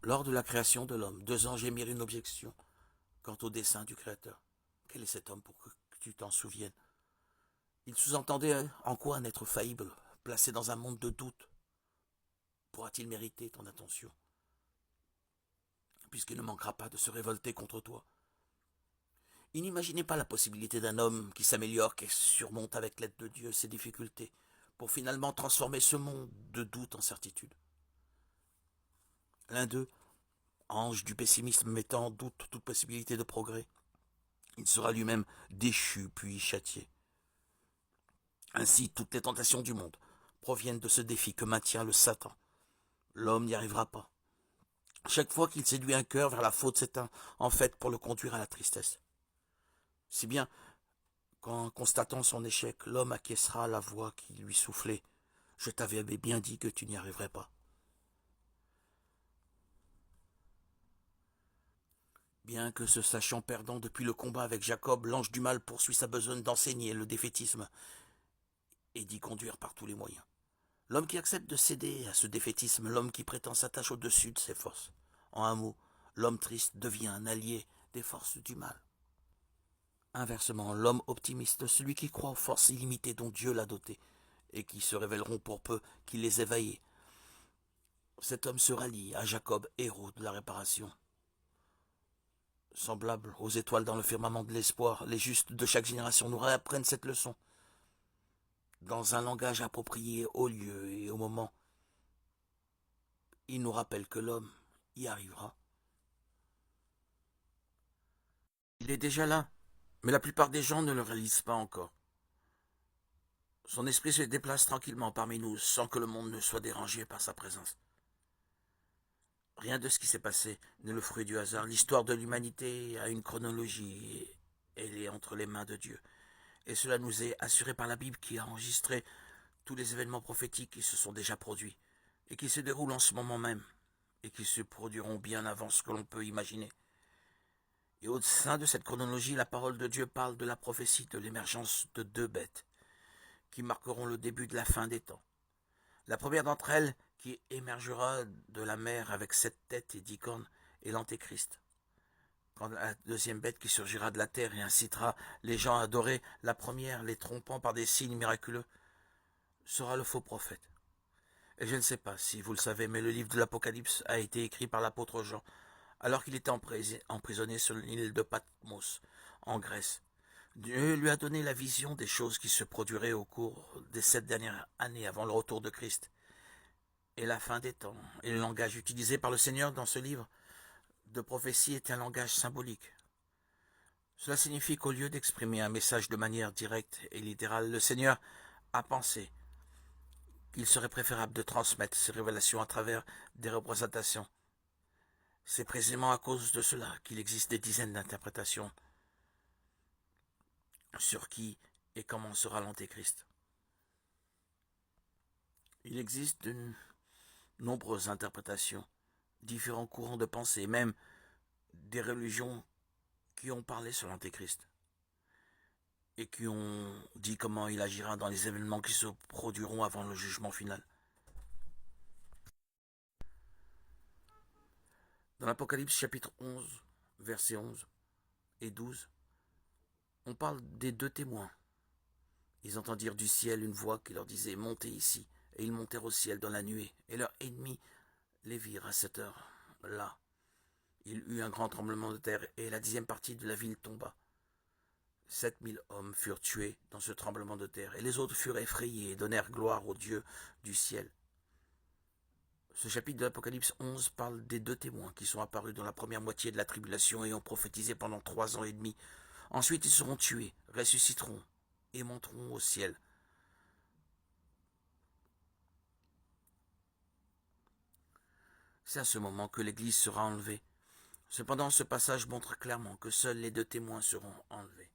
Lors de la création de l'homme, deux anges émirent une objection quant au dessein du Créateur. Quel est cet homme pour que tu t'en souviennes? Il sous-entendait en quoi un être faillible, placé dans un monde de doute, pourra-t-il mériter ton attention, puisqu'il ne manquera pas de se révolter contre toi. Il n'imaginait pas la possibilité d'un homme qui s'améliore, qui surmonte avec l'aide de Dieu ses difficultés, pour finalement transformer ce monde de doute en certitude. L'un d'eux, ange du pessimisme mettant en doute toute possibilité de progrès, il sera lui-même déchu puis châtié. Ainsi, toutes les tentations du monde proviennent de ce défi que maintient le Satan. L'homme n'y arrivera pas. Chaque fois qu'il séduit un cœur vers la faute, c'est en fait pour le conduire à la tristesse. Si bien qu'en constatant son échec, l'homme acquiescera à la voix qui lui soufflait. Je t'avais bien dit que tu n'y arriverais pas. Bien que se sachant perdant depuis le combat avec Jacob, l'ange du mal poursuit sa besogne d'enseigner le défaitisme et d'y conduire par tous les moyens. L'homme qui accepte de céder à ce défaitisme, l'homme qui prétend s'attacher au-dessus de ses forces. En un mot, l'homme triste devient un allié des forces du mal. Inversement, l'homme optimiste, celui qui croit aux forces illimitées dont Dieu l'a doté, et qui se révéleront pour peu qu'il les éveille. Cet homme se rallie à Jacob, héros de la réparation. Semblable aux étoiles dans le firmament de l'espoir, les justes de chaque génération nous réapprennent cette leçon, dans un langage approprié au lieu et au moment. Il nous rappelle que l'homme y arrivera. Il est déjà là, mais la plupart des gens ne le réalisent pas encore. Son esprit se déplace tranquillement parmi nous sans que le monde ne soit dérangé par sa présence. Rien de ce qui s'est passé n'est le fruit du hasard. L'histoire de l'humanité a une chronologie et elle est entre les mains de Dieu. Et cela nous est assuré par la Bible qui a enregistré tous les événements prophétiques qui se sont déjà produits et qui se déroulent en ce moment même et qui se produiront bien avant ce que l'on peut imaginer. Et au sein de cette chronologie, la parole de Dieu parle de la prophétie de l'émergence de deux bêtes qui marqueront le début de la fin des temps. La première d'entre elles, qui émergera de la mer avec 7 têtes et 10 cornes, est l'Antéchrist. Quand la deuxième bête qui surgira de la terre et incitera les gens à adorer la première, les trompant par des signes miraculeux, sera le faux prophète. Et je ne sais pas si vous le savez, mais le livre de l'Apocalypse a été écrit par l'apôtre Jean, alors qu'il était emprisonné sur l'île de Patmos, en Grèce. Dieu lui a donné la vision des choses qui se produiraient au cours des 7 dernières années avant le retour de Christ et la fin des temps. Et le langage utilisé par le Seigneur dans ce livre de prophétie est un langage symbolique. Cela signifie qu'au lieu d'exprimer un message de manière directe et littérale, le Seigneur a pensé qu'il serait préférable de transmettre ces révélations à travers des représentations. C'est précisément à cause de cela qu'il existe des dizaines d'interprétations sur qui et comment sera l'Antéchrist. Il existe de nombreuses interprétations, différents courants de pensée, même des religions qui ont parlé sur l'Antéchrist et qui ont dit comment il agira dans les événements qui se produiront avant le jugement final. Dans l'Apocalypse chapitre 11, versets 11 et 12, on parle des deux témoins. Ils entendirent du ciel une voix qui leur disait « Montez ici ». Et ils montèrent au ciel dans la nuée, et leurs ennemis les virent à cette heure-là. Il eut un grand tremblement de terre, et la 10e partie de la ville tomba. 7000 hommes furent tués dans ce tremblement de terre, et les autres furent effrayés et donnèrent gloire au Dieu du ciel. Ce chapitre de l'Apocalypse 11 parle des deux témoins qui sont apparus dans la première moitié de la tribulation et ont prophétisé pendant 3 ans et demi. Ensuite ils seront tués, ressusciteront et monteront au ciel. C'est à ce moment que l'Église sera enlevée. Cependant, ce passage montre clairement que seuls les deux témoins seront enlevés.